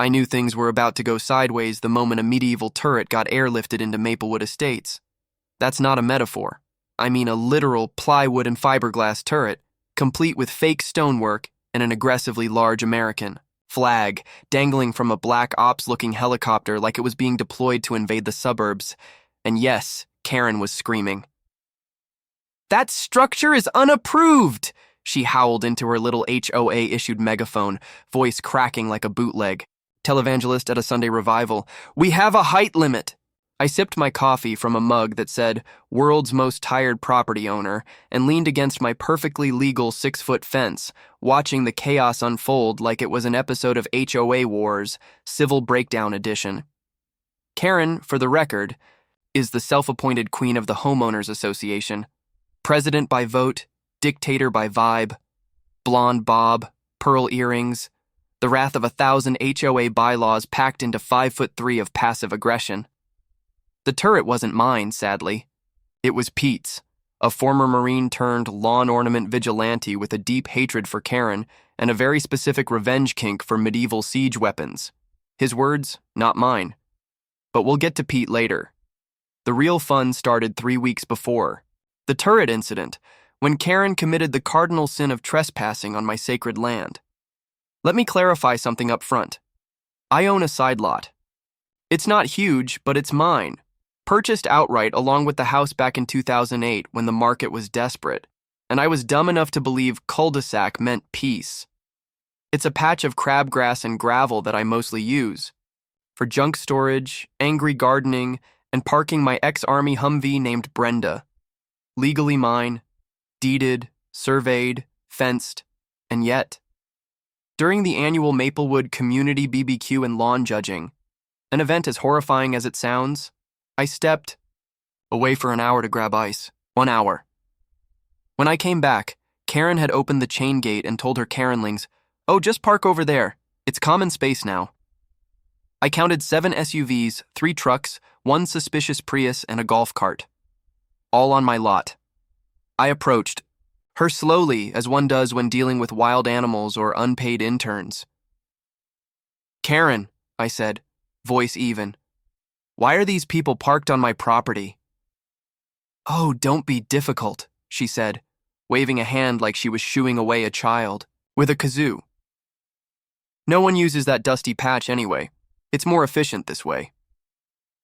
I knew things were about to go sideways the moment a medieval turret got airlifted into Maplewood Estates. That's not a metaphor. I mean a literal plywood and fiberglass turret, complete with fake stonework and an aggressively large American flag dangling from a black ops-looking helicopter like it was being deployed to invade the suburbs. And yes, Karen was screaming. "That structure is unapproved!" She howled into her little HOA-issued megaphone, voice cracking like a bootleg televangelist at a Sunday revival. "We have a height limit!" I sipped my coffee from a mug that said, "World's Most Tired Property Owner," and leaned against my perfectly legal 6-foot fence, watching the chaos unfold like it was an episode of HOA Wars, Civil Breakdown Edition. Karen, for the record, is the self-appointed queen of the Homeowners Association. President by vote, dictator by vibe, blonde bob, pearl earrings, the wrath of 1,000 HOA bylaws packed into 5'3" of passive aggression. The turret wasn't mine, sadly. It was Pete's, a former Marine turned lawn ornament vigilante with a deep hatred for Karen and a very specific revenge kink for medieval siege weapons. His words, not mine. But we'll get to Pete later. The real fun started 3 weeks before. The turret incident, when Karen committed the cardinal sin of trespassing on my sacred land. Let me clarify something up front. I own a side lot. It's not huge, but it's mine. Purchased outright along with the house back in 2008 when the market was desperate, and I was dumb enough to believe cul-de-sac meant peace. It's a patch of crabgrass and gravel that I mostly use for junk storage, angry gardening, and parking my ex-Army Humvee named Brenda. Legally mine, deeded, surveyed, fenced, and yet. During the annual Maplewood Community BBQ and lawn judging, an event as horrifying as it sounds, I stepped away for an hour to grab ice. 1 hour. When I came back, Karen had opened the chain gate and told her Karenlings, "Oh, just park over there. It's common space now." I counted 7 SUVs, 3 trucks, 1 suspicious Prius, and a golf cart. All on my lot. I approached her slowly, as one does when dealing with wild animals or unpaid interns. "Karen," I said, voice even, "why are these people parked on my property?" "Oh, don't be difficult," she said, waving a hand like she was shooing away a child with a kazoo. "No one uses that dusty patch anyway. It's more efficient this way."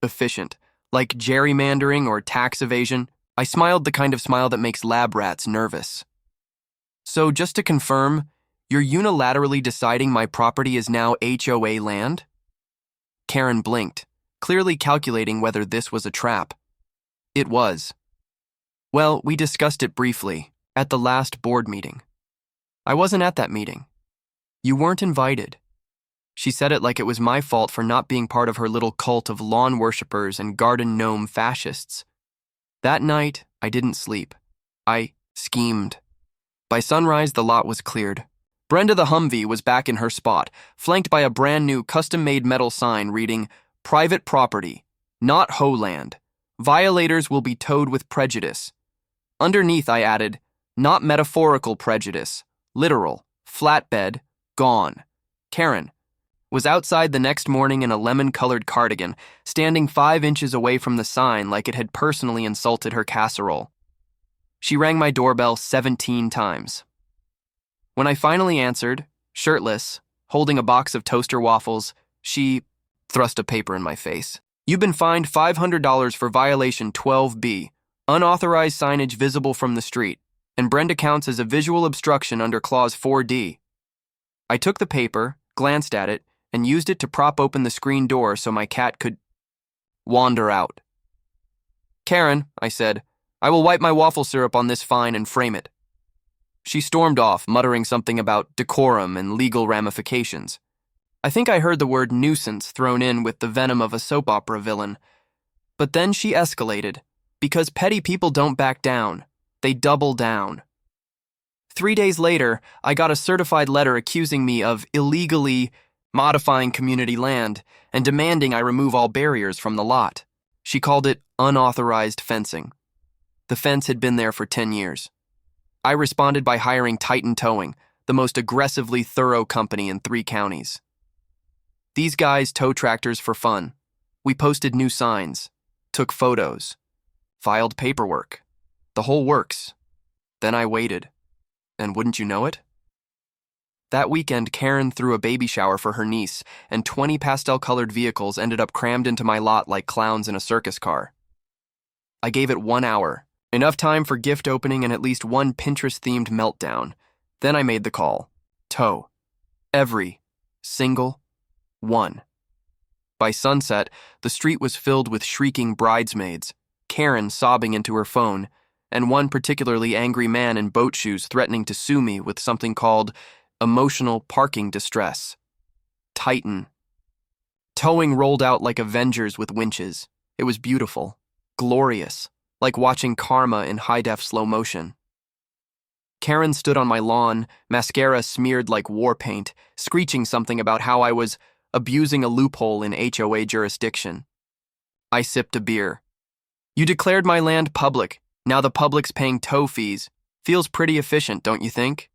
Efficient, like gerrymandering or tax evasion. I smiled the kind of smile that makes lab rats nervous. "So just to confirm, you're unilaterally deciding my property is now HOA land?" Karen blinked, clearly calculating whether this was a trap. It was. Well, we discussed it briefly, at the last board meeting. I wasn't at that meeting. You weren't invited. She said it like it was my fault for not being part of her little cult of lawn worshippers and garden gnome fascists. That night, I didn't sleep. I schemed. By sunrise, the lot was cleared. Brenda the Humvee was back in her spot, flanked by a brand new custom-made metal sign reading, "Private property, not hoe land. Violators will be towed with prejudice." Underneath, I added, "Not metaphorical prejudice, literal, flatbed, gone." Karen was outside the next morning in a lemon-colored cardigan, standing 5 inches away from the sign like it had personally insulted her casserole. She rang my doorbell 17 times. When I finally answered, shirtless, holding a box of toaster waffles, she thrust a paper in my face. "You've been fined $500 for violation 12B, unauthorized signage visible from the street, and Brenda counts as a visual obstruction under Clause 4D. I took the paper, glanced at it, and used it to prop open the screen door so my cat could wander out. "Karen," I said, "I will wipe my waffle syrup on this fine and frame it." She stormed off, muttering something about decorum and legal ramifications. I think I heard the word nuisance thrown in with the venom of a soap opera villain. But then she escalated, because petty people don't back down. They double down. 3 days later, I got a certified letter accusing me of illegally modifying community land and demanding I remove all barriers from the lot. She called it unauthorized fencing. The fence had been there for 10 years. I responded by hiring Titan Towing, the most aggressively thorough company in 3 counties. These guys tow tractors for fun. We posted new signs, took photos, filed paperwork. The whole works. Then I waited. And wouldn't you know it? That weekend, Karen threw a baby shower for her niece, and 20 pastel-colored vehicles ended up crammed into my lot like clowns in a circus car. I gave it 1 hour, enough time for gift opening and at least one Pinterest-themed meltdown. Then I made the call. Tow. Every single one. By sunset, the street was filled with shrieking bridesmaids, Karen sobbing into her phone, and one particularly angry man in boat shoes threatening to sue me with something called emotional parking distress. Titan. Towing rolled out like Avengers with winches. It was beautiful, glorious, like watching karma in high-def slow motion. Karen stood on my lawn, mascara smeared like war paint, screeching something about how I was abusing a loophole in HOA jurisdiction. I sipped a beer. You declared my land public. Now the public's paying tow fees. Feels pretty efficient, don't you think?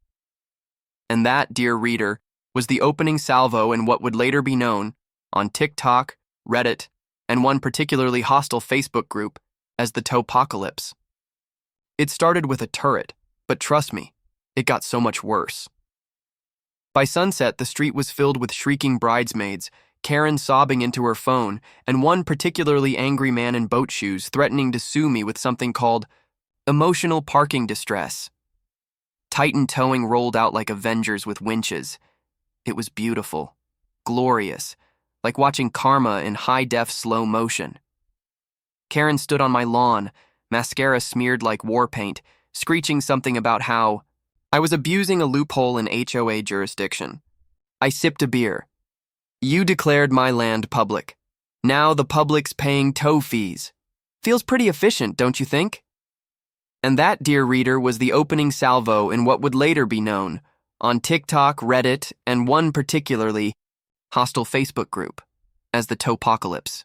And that, dear reader, was the opening salvo in what would later be known, on TikTok, Reddit, and one particularly hostile Facebook group, as the Towpocalypse. It started with a turret, but trust me, it got so much worse. By sunset, the street was filled with shrieking bridesmaids, Karen sobbing into her phone, and one particularly angry man in boat shoes threatening to sue me with something called emotional parking distress. Titan towing rolled out like Avengers with winches. It was beautiful, glorious, like watching karma in high-def slow motion. Karen stood on my lawn, mascara smeared like war paint, screeching something about how I was abusing a loophole in HOA jurisdiction. I sipped a beer. You declared my land public. Now the public's paying tow fees. Feels pretty efficient, don't you think? And that, dear reader, was the opening salvo in what would later be known, on TikTok, Reddit, and one particularly hostile Facebook group, as the Towpocalypse.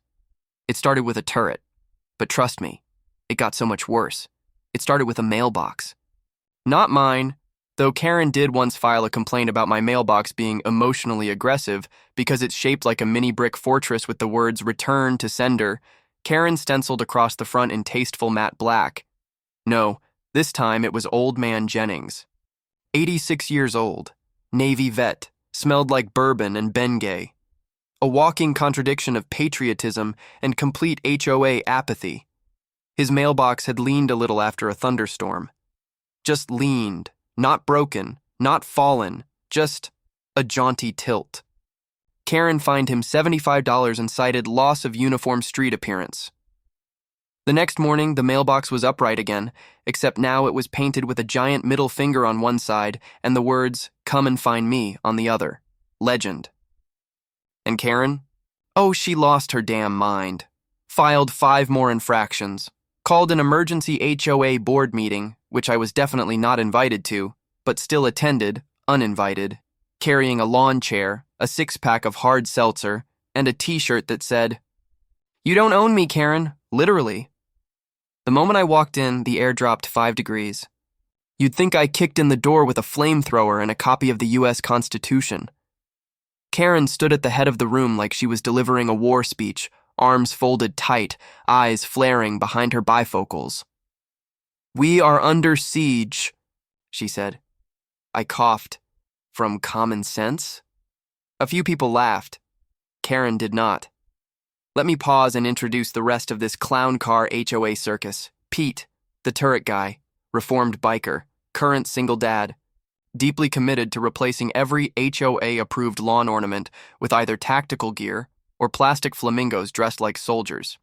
It started with a turret, but trust me, it got so much worse. It started with a mailbox. Not mine, though Karen did once file a complaint about my mailbox being emotionally aggressive because it's shaped like a mini brick fortress with the words "Return to Sender." Karen stenciled across the front in tasteful matte black. No, this time it was Old Man Jennings. 86 years old, Navy vet, smelled like bourbon and Bengay. A walking contradiction of patriotism and complete HOA apathy. His mailbox had leaned a little after a thunderstorm. Just leaned, not broken, not fallen, just a jaunty tilt. Karen fined him $75 and cited loss of uniform street appearance. The next morning, the mailbox was upright again, except now it was painted with a giant middle finger on one side and the words, "Come and find me," on the other. Legend. And Karen? Oh, she lost her damn mind. Filed 5 more infractions. Called an emergency HOA board meeting, which I was definitely not invited to, but still attended, uninvited, carrying a lawn chair, a 6-pack of hard seltzer, and a t-shirt that said, "You don't own me, Karen," literally. The moment I walked in, the air dropped 5 degrees. You'd think I kicked in the door with a flamethrower and a copy of the U.S. Constitution. Karen stood at the head of the room like she was delivering a war speech, arms folded tight, eyes flaring behind her bifocals. "We are under siege," she said. I coughed. From common sense? A few people laughed. Karen did not. Let me pause and introduce the rest of this clown car HOA circus. Pete, the turret guy, reformed biker, current single dad, deeply committed to replacing every HOA-approved lawn ornament with either tactical gear or plastic flamingos dressed like soldiers.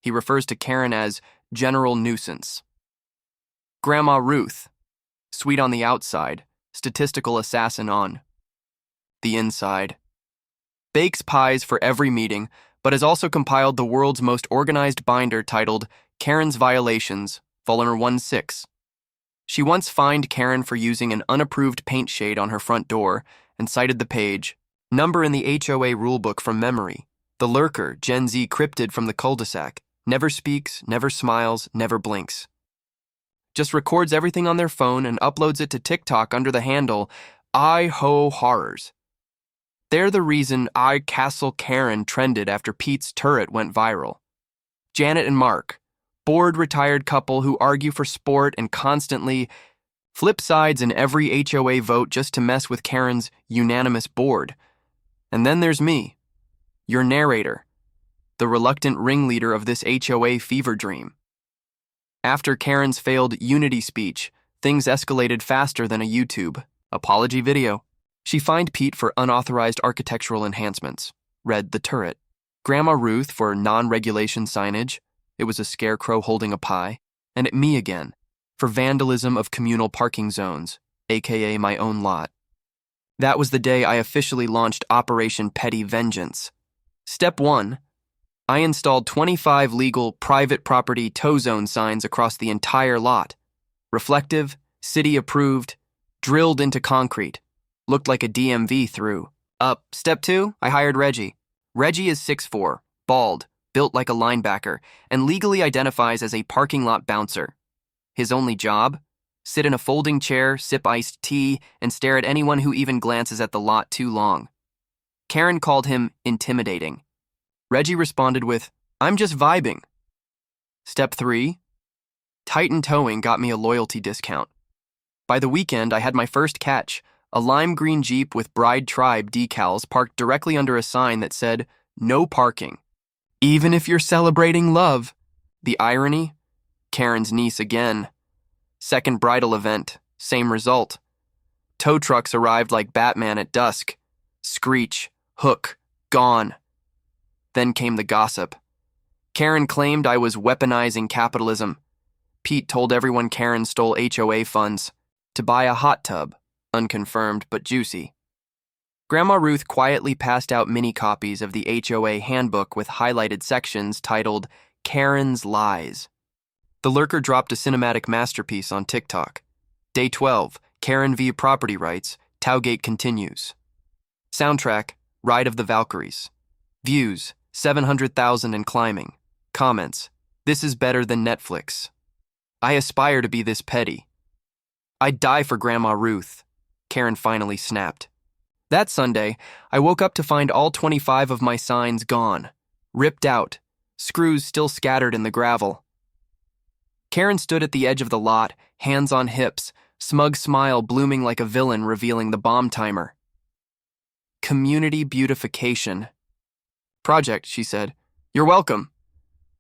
He refers to Karen as General Nuisance. Grandma Ruth, sweet on the outside, statistical assassin on the inside. Bakes pies for every meeting, but has also compiled the world's most organized binder titled Karen's Violations, Volume 16. She once fined Karen for using an unapproved paint shade on her front door and cited the page, number in the HOA rulebook from memory. The lurker, Gen Z cryptid from the cul-de-sac, never speaks, never smiles, never blinks. Just records everything on their phone and uploads it to TikTok under the handle I Ho Horrors. They're the reason I Castle Karen trended after Pete's turret went viral. Janet and Mark, bored retired couple who argue for sport and constantly flip sides in every HOA vote just to mess with Karen's unanimous board. And then there's me, your narrator, the reluctant ringleader of this HOA fever dream. After Karen's failed unity speech, things escalated faster than a YouTube apology video. She fined Pete for unauthorized architectural enhancements, read the turret. Grandma Ruth for non-regulation signage, it was a scarecrow holding a pie, and me again, for vandalism of communal parking zones, aka my own lot. That was the day I officially launched Operation Petty Vengeance. Step 1. I installed 25 legal private property tow zone signs across the entire lot. Reflective, city-approved, drilled into concrete. Looked like a DMV through. Step 2, I hired Reggie. Reggie is 6'4", bald, built like a linebacker, and legally identifies as a parking lot bouncer. His only job? Sit in a folding chair, sip iced tea, and stare at anyone who even glances at the lot too long. Karen called him intimidating. Reggie responded with, "I'm just vibing." Step 3. Titan Towing got me a loyalty discount. By the weekend, I had my first catch, a lime green Jeep with Bride Tribe decals parked directly under a sign that said, "No parking." Even if you're celebrating love. The irony? Karen's niece again. Second bridal event, same result. Tow trucks arrived like Batman at dusk. Screech, hook, gone. Then came the gossip. Karen claimed I was weaponizing capitalism. Pete told everyone Karen stole HOA funds to buy a hot tub, unconfirmed but juicy. Grandma Ruth quietly passed out mini copies of the HOA handbook with highlighted sections titled Karen's Lies. The lurker dropped a cinematic masterpiece on TikTok. Day 12, Karen v. Property Rights, Towgate continues. Soundtrack, Ride of the Valkyries. Views, 700,000 and climbing. Comments, this is better than Netflix. I aspire to be this petty. I'd die for Grandma Ruth, Karen finally snapped. That Sunday, I woke up to find all 25 of my signs gone, ripped out, screws still scattered in the gravel. Karen stood at the edge of the lot, hands on hips, smug smile blooming like a villain revealing the bomb timer. Community beautification. Project, she said. You're welcome.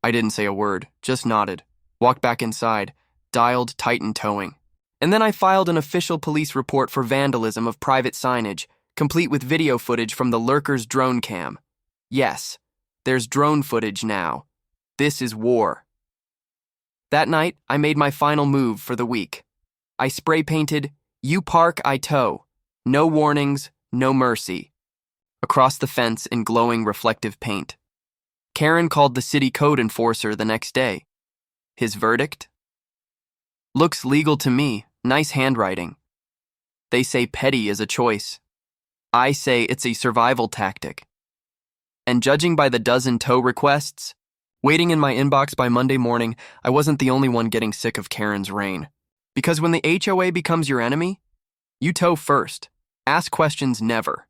I didn't say a word, just nodded, walked back inside, dialed Titan Towing. And then I filed an official police report for vandalism of private signage, complete with video footage from the lurker's drone cam. Yes, there's drone footage now. This is war. That night, I made my final move for the week. I spray painted, "You park, I tow. No warnings, no mercy," across the fence in glowing reflective paint. Karen called the city code enforcer the next day. His verdict? Looks legal to me, nice handwriting. They say petty is a choice. I say it's a survival tactic. And judging by the dozen tow requests, waiting in my inbox by Monday morning, I wasn't the only one getting sick of Karen's reign. Because when the HOA becomes your enemy, you tow first. Ask questions never.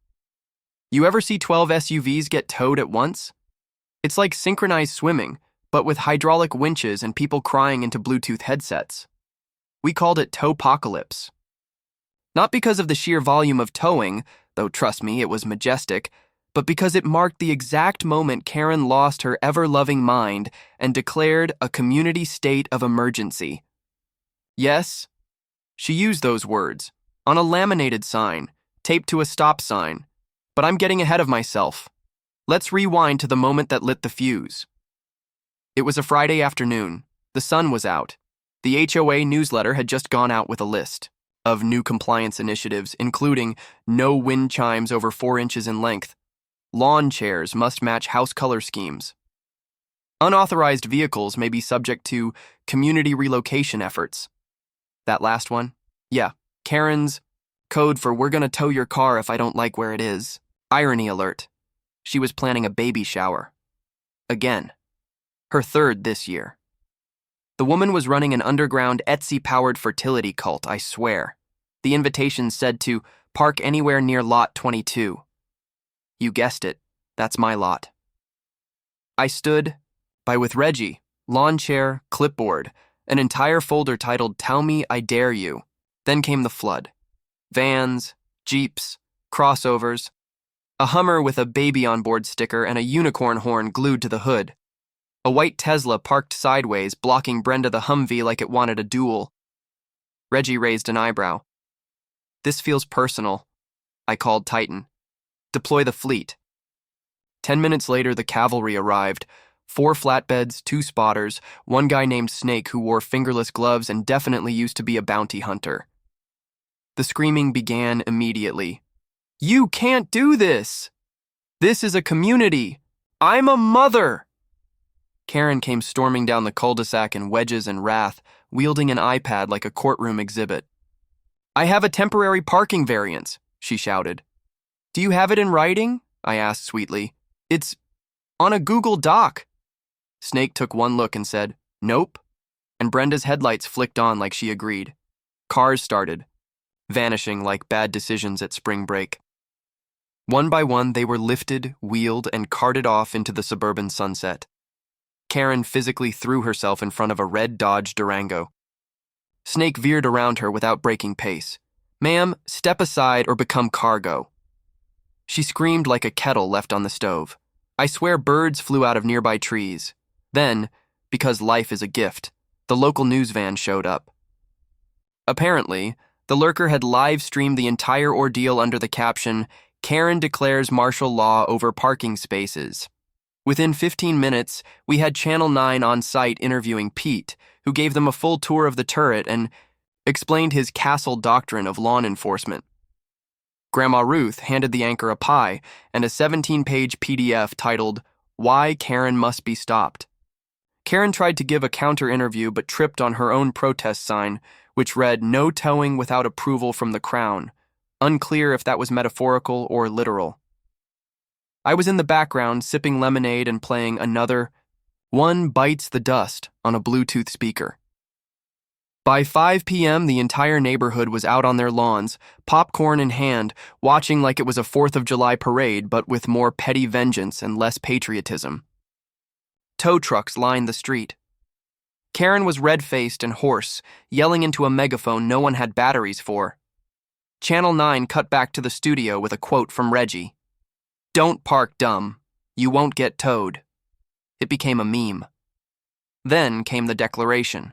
You ever see 12 SUVs get towed at once? It's like synchronized swimming, but with hydraulic winches and people crying into Bluetooth headsets. We called it towpocalypse. Not because of the sheer volume of towing, though trust me, it was majestic, but because it marked the exact moment Karen lost her ever-loving mind and declared a community state of emergency. Yes, she used those words, on a laminated sign, taped to a stop sign, but I'm getting ahead of myself. Let's rewind to the moment that lit the fuse. It was a Friday afternoon. The sun was out. The HOA newsletter had just gone out with a list of new compliance initiatives, including no wind chimes over 4 inches in length. Lawn chairs must match house color schemes. Unauthorized vehicles may be subject to community relocation efforts. That last one? Yeah, Karen's code for "we're gonna tow your car if I don't like where it is." Irony alert. She was planning a baby shower. Again. Her third this year. The woman was running an underground Etsy-powered fertility cult, I swear. The invitation said to park anywhere near lot 22. You guessed it. That's my lot. I stood with Reggie, lawn chair, clipboard, an entire folder titled Tell Me I Dare You. Then came the flood. Vans, Jeeps, crossovers, a Hummer with a baby on board sticker and a unicorn horn glued to the hood. A white Tesla parked sideways, blocking Brenda the Humvee like it wanted a duel. Reggie raised an eyebrow. This feels personal, I called Titan. Deploy the fleet. 10 minutes later, the cavalry arrived. 4 flatbeds, 2 spotters, one guy named Snake who wore fingerless gloves and definitely used to be a bounty hunter. The screaming began immediately. You can't do this! This is a community! I'm a mother! Karen came storming down the cul-de-sac in wedges and wrath, wielding an iPad like a courtroom exhibit. I have a temporary parking variance, she shouted. Do you have it in writing? I asked sweetly. It's on a Google Doc. Snake took one look and said, Nope. And Brenda's headlights flicked on like she agreed. Cars started, vanishing like bad decisions at spring break. One by one, they were lifted, wheeled, and carted off into the suburban sunset. Karen physically threw herself in front of a red Dodge Durango. Snake veered around her without breaking pace. Ma'am, step aside or become cargo. She screamed like a kettle left on the stove. I swear birds flew out of nearby trees. Then, because life is a gift, the local news van showed up. Apparently, the lurker had live-streamed the entire ordeal under the caption, Karen declares martial law over parking spaces. Within 15 minutes, we had Channel 9 on site interviewing Pete, who gave them a full tour of the turret and explained his castle doctrine of law enforcement. Grandma Ruth handed the anchor a pie and a 17-page PDF titled, Why Karen Must Be Stopped. Karen tried to give a counter-interview but tripped on her own protest sign, which read, No towing without approval from the Crown. Unclear if that was metaphorical or literal. I was in the background sipping lemonade and playing another One Bites the Dust on a Bluetooth speaker. By 5 p.m., the entire neighborhood was out on their lawns, popcorn in hand, watching like it was a 4th of July parade, but with more petty vengeance and less patriotism. Tow trucks lined the street. Karen was red-faced and hoarse, yelling into a megaphone no one had batteries for. Channel 9 cut back to the studio with a quote from Reggie. Don't park dumb. You won't get towed. It became a meme. Then came the declaration.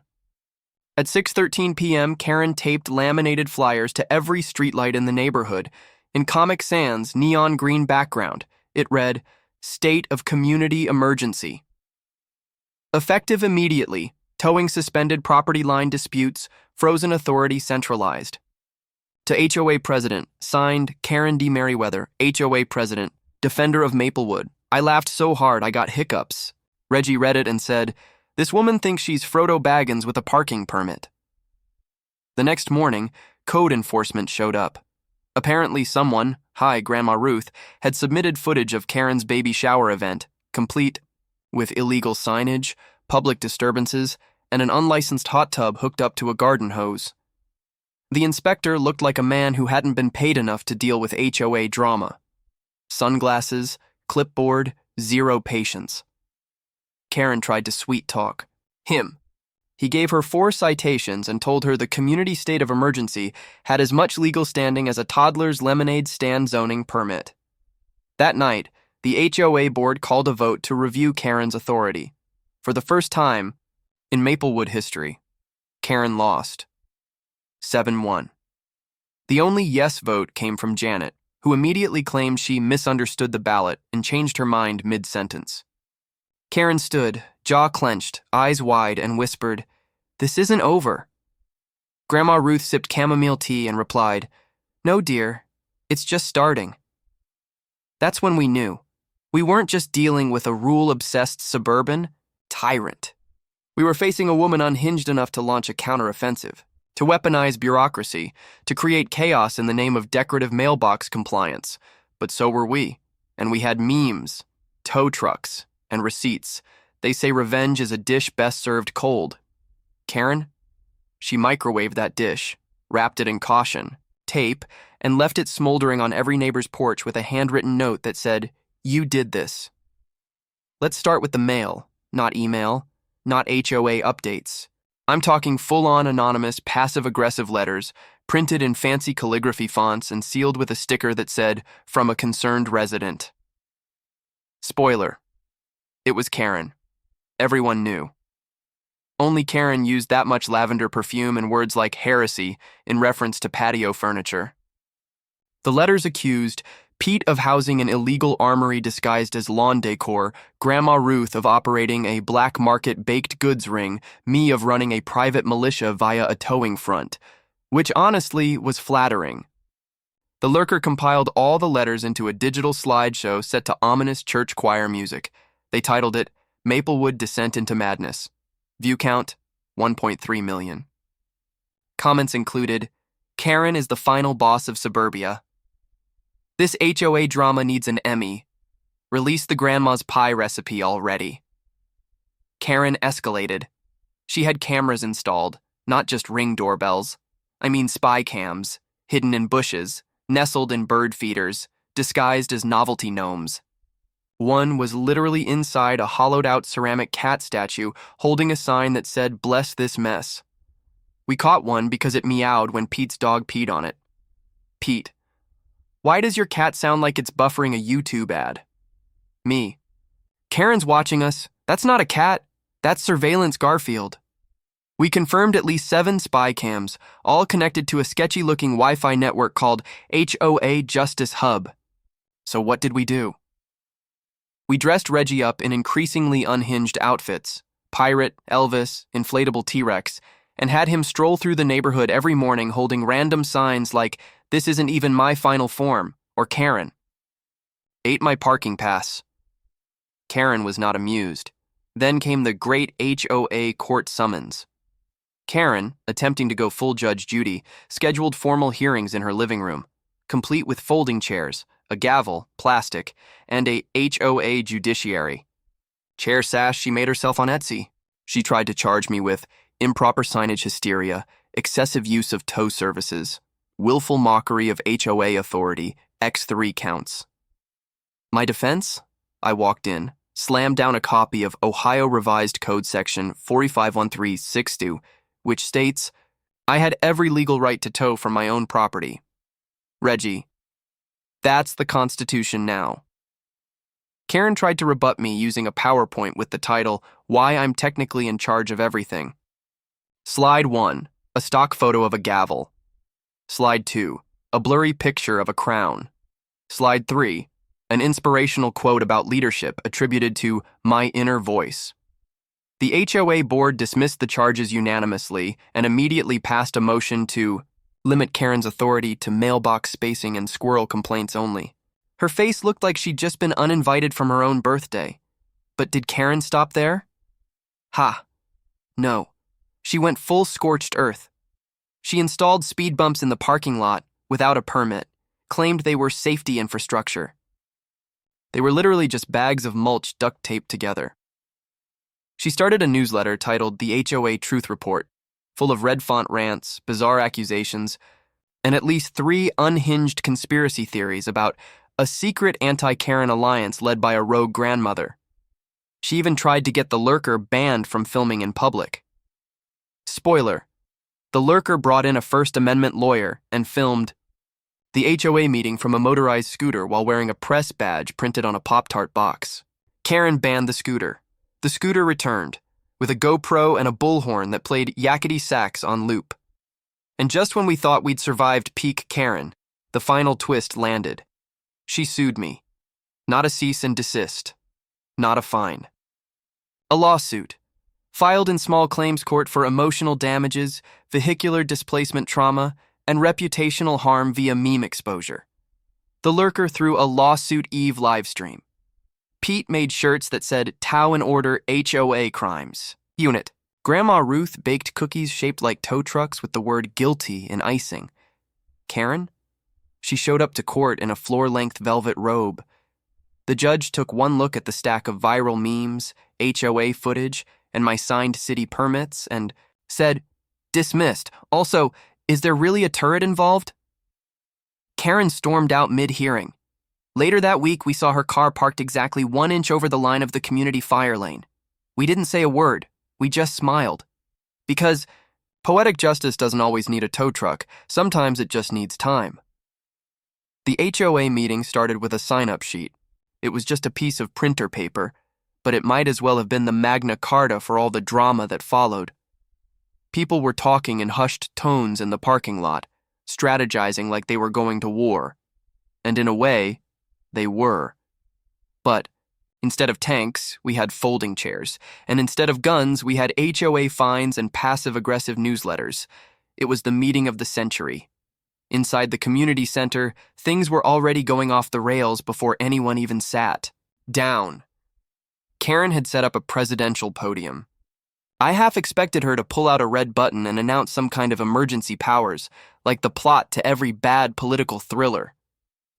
At 6:13 p.m., Karen taped laminated flyers to every streetlight in the neighborhood. In Comic Sans neon green background, it read, State of Community Emergency. Effective immediately, towing suspended, property line disputes, frozen authority centralized. To HOA President, signed Karen D. Merriweather, HOA President, Defender of Maplewood. I laughed so hard I got hiccups. Reggie read it and said, This woman thinks she's Frodo Baggins with a parking permit. The next morning, code enforcement showed up. Apparently someone, hi Grandma Ruth, had submitted footage of Karen's baby shower event, complete with illegal signage, public disturbances, and an unlicensed hot tub hooked up to a garden hose. The inspector looked like a man who hadn't been paid enough to deal with HOA drama. Sunglasses, clipboard, zero patience. Karen tried to sweet talk. Him. He gave her 4 citations and told her the community state of emergency had as much legal standing as a toddler's lemonade stand zoning permit. That night, the HOA board called a vote to review Karen's authority. For the first time in Maplewood history, Karen lost. 7-1. The only yes vote came from Janet, who immediately claimed she misunderstood the ballot and changed her mind mid-sentence. Karen stood, jaw clenched, eyes wide, and whispered, This isn't over. Grandma Ruth sipped chamomile tea and replied, No, dear, it's just starting. That's when we knew. We weren't just dealing with a rule-obsessed suburban tyrant. We were facing a woman unhinged enough to launch a counteroffensive, to weaponize bureaucracy, to create chaos in the name of decorative mailbox compliance. But so were we, and we had memes, tow trucks, and receipts. They say revenge is a dish best served cold. Karen? She microwaved that dish, wrapped it in caution, tape, and left it smoldering on every neighbor's porch with a handwritten note that said, "You did this." Let's start with the mail, not email, not HOA updates. I'm talking full-on anonymous, passive-aggressive letters, printed in fancy calligraphy fonts and sealed with a sticker that said, "From a concerned resident." Spoiler. It was Karen. Everyone knew. Only Karen used that much lavender perfume and words like heresy in reference to patio furniture. The letters accused Pete of housing an illegal armory disguised as lawn decor, Grandma Ruth of operating a black market baked goods ring, me of running a private militia via a towing front, which honestly was flattering. The lurker compiled all the letters into a digital slideshow set to ominous church choir music. They titled it Maplewood Descent into Madness. View count, 1.3 million. Comments included, Karen is the final boss of suburbia. This HOA drama needs an Emmy. Release the grandma's pie recipe already. Karen escalated. She had cameras installed, not just ring doorbells. I mean spy cams, hidden in bushes, nestled in bird feeders, disguised as novelty gnomes. One was literally inside a hollowed-out ceramic cat statue holding a sign that said, "Bless this mess." We caught one because it meowed when Pete's dog peed on it. Pete. Why does your cat sound like it's buffering a YouTube ad? Me. Karen's watching us. That's not a cat. That's surveillance Garfield. We confirmed at least 7 spy cams, all connected to a sketchy-looking Wi-Fi network called HOA Justice Hub. So what did we do? We dressed Reggie up in increasingly unhinged outfits, pirate, Elvis, inflatable T-Rex, and had him stroll through the neighborhood every morning holding random signs like, "This isn't even my final form," or Karen. Ate my parking pass. Karen was not amused. Then came the great HOA court summons. Karen, attempting to go full Judge Judy, scheduled formal hearings in her living room, complete with folding chairs, a gavel, plastic, and a HOA judiciary. Chair sash she made herself on Etsy. She tried to charge me with improper signage hysteria, excessive use of tow services, willful mockery of HOA authority, X3 counts. My defense? I walked in, slammed down a copy of Ohio Revised Code Section 45136, which states, I had every legal right to tow from my own property. Reggie. That's the Constitution now. Karen tried to rebut me using a PowerPoint with the title, Why I'm Technically in Charge of Everything. Slide 1, a stock photo of a gavel. Slide 2, a blurry picture of a crown. Slide 3, an inspirational quote about leadership attributed to my inner voice. The HOA board dismissed the charges unanimously and immediately passed a motion to limit Karen's authority to mailbox spacing and squirrel complaints only. Her face looked like she'd just been uninvited from her own birthday. But did Karen stop there? Ha. No. She went full scorched earth. She installed speed bumps in the parking lot without a permit, claimed they were safety infrastructure. They were literally just bags of mulch duct taped together. She started a newsletter titled The HOA Truth Report, full of red font rants, bizarre accusations, and at least 3 unhinged conspiracy theories about a secret anti-Karen alliance led by a rogue grandmother. She even tried to get the lurker banned from filming in public. Spoiler. The lurker brought in a First Amendment lawyer and filmed the HOA meeting from a motorized scooter while wearing a press badge printed on a Pop-Tart box. Karen banned the scooter. The scooter returned, with a GoPro and a bullhorn that played yakety sax on loop. And just when we thought we'd survived peak Karen, the final twist landed. She sued me. Not a cease and desist. Not a fine. A lawsuit, filed in small claims court for emotional damages, vehicular displacement trauma, and reputational harm via meme exposure. The lurker threw a lawsuit Eve livestream. Pete made shirts that said Tau and Order HOA Crimes. Unit. Grandma Ruth baked cookies shaped like tow trucks with the word guilty in icing. Karen? She showed up to court in a floor-length velvet robe. The judge took one look at the stack of viral memes, HOA footage, and my signed city permits and said, dismissed. Also, is there really a turret involved? Karen stormed out mid-hearing. Later that week, we saw her car parked exactly 1 inch over the line of the community fire lane. We didn't say a word. We just smiled. Because poetic justice doesn't always need a tow truck. Sometimes it just needs time. The HOA meeting started with a sign-up sheet. It was just a piece of printer paper, but it might as well have been the Magna Carta for all the drama that followed. People were talking in hushed tones in the parking lot, strategizing like they were going to war. And in a way, they were. But instead of tanks, we had folding chairs, and instead of guns, we had HOA fines and passive-aggressive newsletters. It was the meeting of the century. Inside the community center, things were already going off the rails before anyone even sat down. Karen had set up a presidential podium. I half expected her to pull out a red button and announce some kind of emergency powers, like the plot to every bad political thriller.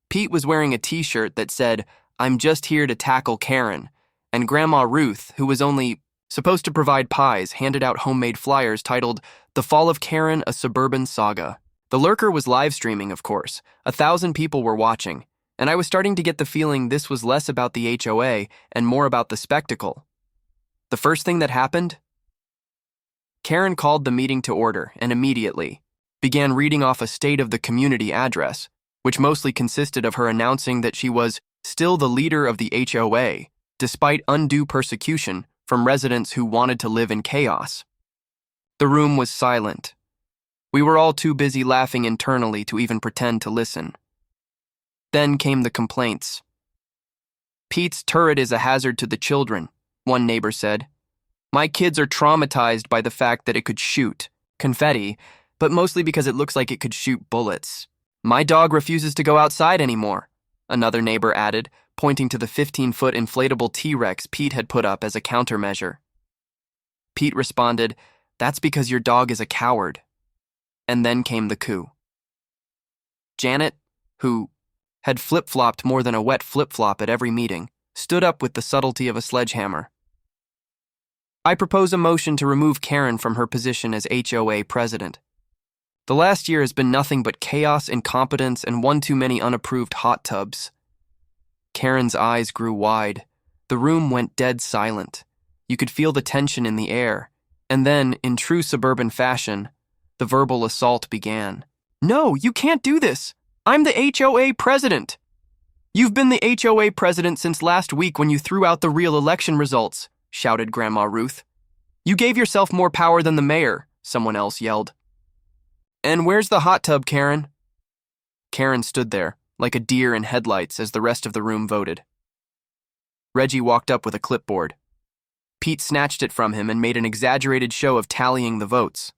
Pete was wearing a t-shirt that said, "I'm just here to tackle Karen," and Grandma Ruth, who was only supposed to provide pies, handed out homemade flyers titled, "The Fall of Karen, a Suburban Saga." The lurker was live streaming, of course. 1,000 people were watching, and I was starting to get the feeling this was less about the HOA and more about the spectacle. The first thing that happened? Karen called the meeting to order and immediately began reading off a State of the Community address, which mostly consisted of her announcing that she was still the leader of the HOA, despite undue persecution from residents who wanted to live in chaos. The room was silent. We were all too busy laughing internally to even pretend to listen. Then came the complaints. "Pete's turret is a hazard to the children," one neighbor said. "My kids are traumatized by the fact that it could shoot confetti, but mostly because it looks like it could shoot bullets. My dog refuses to go outside anymore," another neighbor added, pointing to the 15-foot inflatable T-Rex Pete had put up as a countermeasure. Pete responded, "That's because your dog is a coward." And then came the coup. Janet, who had flip-flopped more than a wet flip-flop at every meeting, stood up with the subtlety of a sledgehammer. "I propose a motion to remove Karen from her position as HOA president. The last year has been nothing but chaos, incompetence, and one too many unapproved hot tubs." Karen's eyes grew wide. The room went dead silent. You could feel the tension in the air. And then, in true suburban fashion, the verbal assault began. "No, you can't do this. I'm the HOA president." "You've been the HOA president since last week when you threw out the real election results," shouted Grandma Ruth. "You gave yourself more power than the mayor," someone else yelled. "And where's the hot tub, Karen?" Karen stood there, like a deer in headlights as the rest of the room voted. Reggie walked up with a clipboard. Pete snatched it from him and made an exaggerated show of tallying the votes.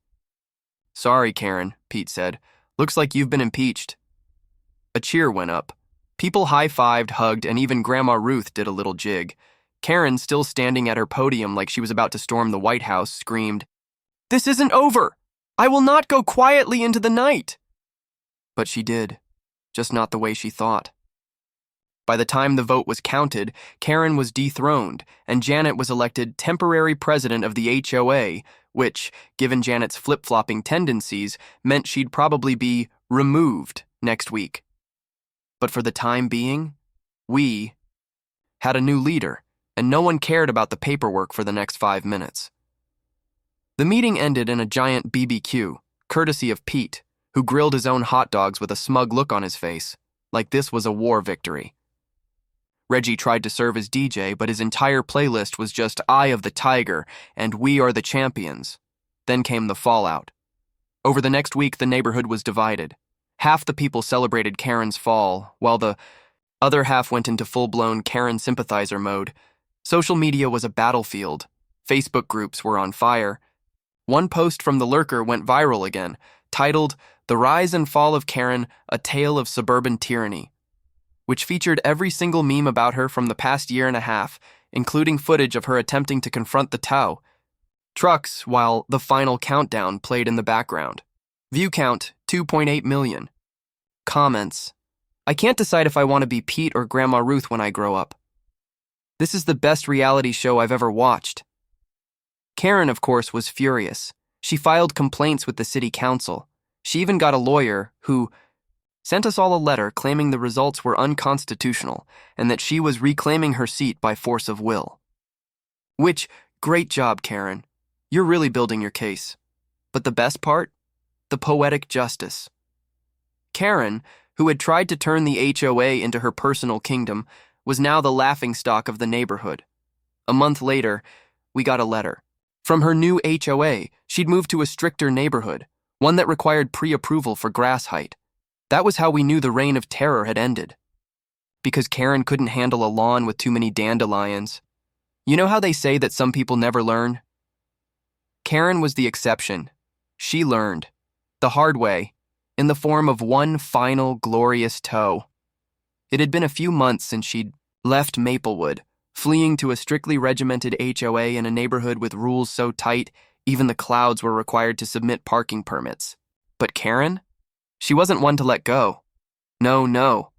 "Sorry, Karen," Pete said. "Looks like you've been impeached." A cheer went up. People high-fived, hugged, and even Grandma Ruth did a little jig. Karen, still standing at her podium like she was about to storm the White House, screamed, "This isn't over! I will not go quietly into the night!" But she did, just not the way she thought. By the time the vote was counted, Karen was dethroned, and Janet was elected temporary president of the HOA, which, given Janet's flip-flopping tendencies, meant she'd probably be removed next week. But for the time being, we had a new leader, and no one cared about the paperwork for the next 5 minutes. The meeting ended in a giant BBQ, courtesy of Pete, who grilled his own hot dogs with a smug look on his face, like this was a war victory. Reggie tried to serve as DJ, but his entire playlist was just "Eye of the Tiger" and "We Are the Champions." Then came the fallout. Over the next week, the neighborhood was divided. Half the people celebrated Karen's fall, while the other half went into full-blown Karen sympathizer mode. Social media was a battlefield. Facebook groups were on fire. One post from the lurker went viral again, titled "The Rise and Fall of Karen, A Tale of Suburban Tyranny," which featured every single meme about her from the past year and a half, including footage of her attempting to confront the tow trucks while "The Final Countdown" played in the background. View count, 2.8 million. Comments: "I can't decide if I want to be Pete or Grandma Ruth when I grow up. This is the best reality show I've ever watched." Karen, of course, was furious. She filed complaints with the city council. She even got a lawyer who sent us all a letter claiming the results were unconstitutional and that she was reclaiming her seat by force of will. Which, great job, Karen. You're really building your case. But the best part? The poetic justice. Karen, who had tried to turn the HOA into her personal kingdom, was now the laughingstock of the neighborhood. A month later, we got a letter. From her new HOA, she'd moved to a stricter neighborhood, one that required pre-approval for grass height. That was how we knew the reign of terror had ended. Because Karen couldn't handle a lawn with too many dandelions. You know how they say that some people never learn? Karen was the exception. She learned, the hard way, in the form of one final glorious tow. It had been a few months since she'd left Maplewood, fleeing to a strictly regimented HOA in a neighborhood with rules so tight even the clouds were required to submit parking permits. But Karen? She wasn't one to let go. No.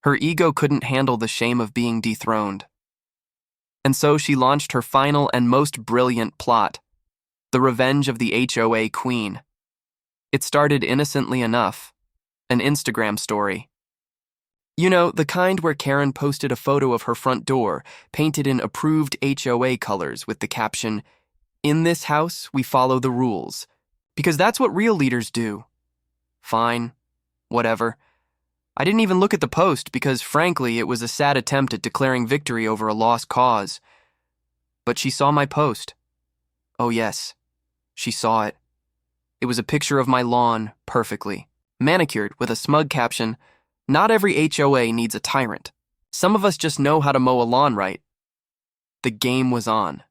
Her ego couldn't handle the shame of being dethroned. And so she launched her final and most brilliant plot, the revenge of the HOA queen. It started innocently enough, an Instagram story. You know, the kind where Karen posted a photo of her front door, painted in approved HOA colors with the caption, "In this house, we follow the rules," because that's what real leaders do. Fine, whatever. I didn't even look at the post because, frankly, it was a sad attempt at declaring victory over a lost cause. But she saw my post. Oh yes, she saw it. It was a picture of my lawn, perfectly, manicured with a smug caption, "Not every HOA needs a tyrant. Some of us just know how to mow a lawn right." The game was on.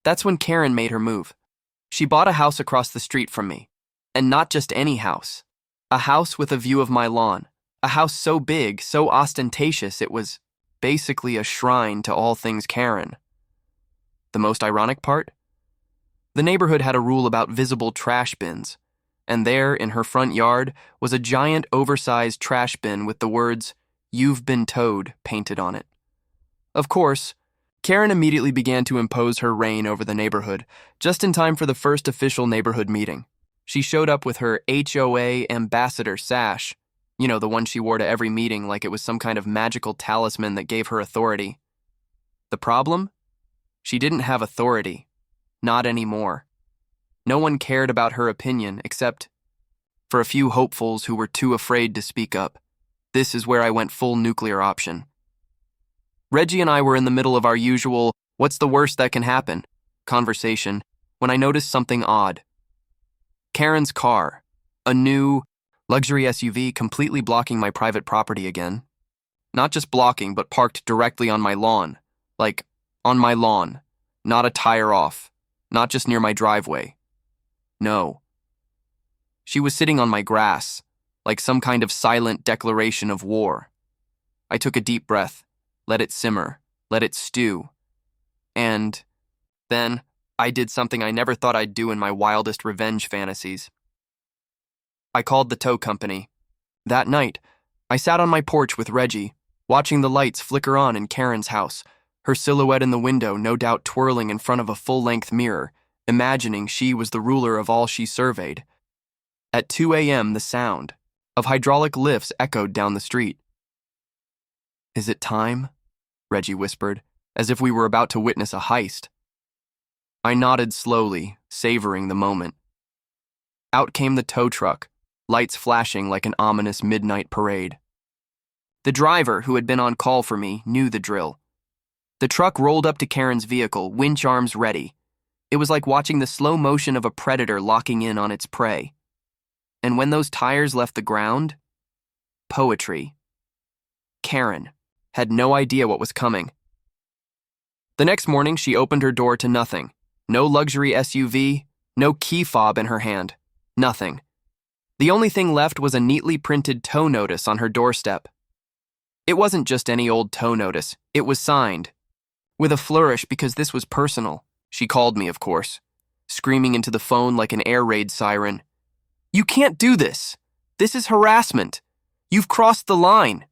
That's when Karen made her move. She bought a house across the street from me. And not just any house. A house with a view of my lawn. A house so big, so ostentatious, it was basically a shrine to all things Karen. The most ironic part? The neighborhood had a rule about visible trash bins, and there, in her front yard, was a giant oversized trash bin with the words, "You've been towed," painted on it. Of course, Karen immediately began to impose her reign over the neighborhood, just in time for the first official neighborhood meeting. She showed up with her HOA ambassador sash, you know, the one she wore to every meeting like it was some kind of magical talisman that gave her authority. The problem? She didn't have authority. Not anymore. No one cared about her opinion except for a few hopefuls who were too afraid to speak up. This is where I went full nuclear option. Reggie and I were in the middle of our usual, "what's the worst that can happen?" conversation when I noticed something odd. Karen's car, a new luxury SUV, completely blocking my private property again. Not just blocking, but parked directly on my lawn. Like, on my lawn. Not a tire off. Not just near my driveway. No. She was sitting on my grass, like some kind of silent declaration of war. I took a deep breath, let it simmer, let it stew. And then I did something I never thought I'd do in my wildest revenge fantasies. I called the tow company. That night, I sat on my porch with Reggie, watching the lights flicker on in Karen's house, her silhouette in the window no doubt twirling in front of a full-length mirror, imagining she was the ruler of all she surveyed. At 2 a.m., the sound of hydraulic lifts echoed down the street. "Is it time?" Reggie whispered, as if we were about to witness a heist. I nodded slowly, savoring the moment. Out came the tow truck, lights flashing like an ominous midnight parade. The driver, who had been on call for me, knew the drill. The truck rolled up to Karen's vehicle, winch arms ready. It was like watching the slow motion of a predator locking in on its prey. And when those tires left the ground, poetry. Karen had no idea what was coming. The next morning, she opened her door to nothing. No luxury SUV, no key fob in her hand. Nothing. The only thing left was a neatly printed tow notice on her doorstep. It wasn't just any old tow notice. It was signed. With a flourish because this was personal. She called me, of course, screaming into the phone like an air raid siren. "You can't do this. This is harassment. You've crossed the line."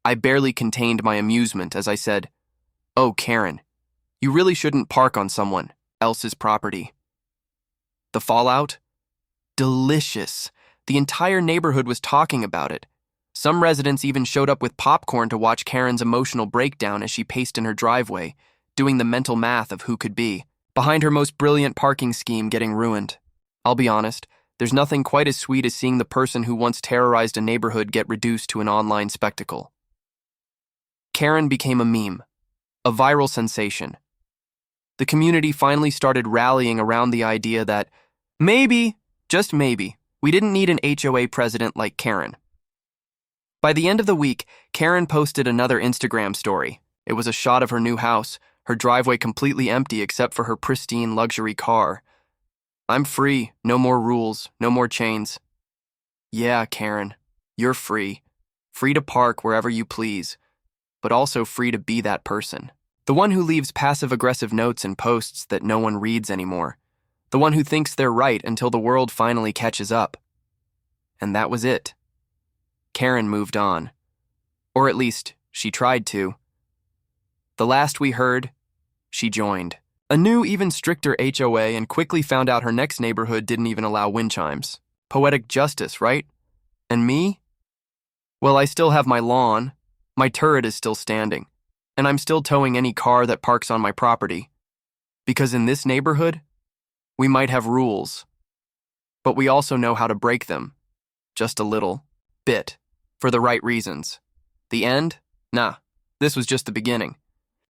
I barely contained my amusement as I said, "Oh, Karen, you really shouldn't park on someone else's property." The fallout? Delicious. The entire neighborhood was talking about it. Some residents even showed up with popcorn to watch Karen's emotional breakdown as she paced in her driveway, doing the mental math of who could be behind her most brilliant parking scheme getting ruined. I'll be honest, there's nothing quite as sweet as seeing the person who once terrorized a neighborhood get reduced to an online spectacle. Karen became a meme, a viral sensation. The community finally started rallying around the idea that maybe, just maybe, we didn't need an HOA president like Karen. By the end of the week, Karen posted another Instagram story. It was a shot of her new house, her driveway completely empty except for her pristine luxury car. I'm free, no more rules, no more chains. Yeah, Karen, you're free. Free to park wherever you please, but also free to be that person. The one who leaves passive-aggressive notes and posts that no one reads anymore. The one who thinks they're right until the world finally catches up. And that was it. Karen moved on. Or at least, she tried to. The last we heard, she joined a new, even stricter HOA and quickly found out her next neighborhood didn't even allow wind chimes. Poetic justice, right? And me? Well, I still have my lawn, my turret is still standing, and I'm still towing any car that parks on my property. Because in this neighborhood, we might have rules, but we also know how to break them. Just a little bit, for the right reasons. The end? Nah, this was just the beginning.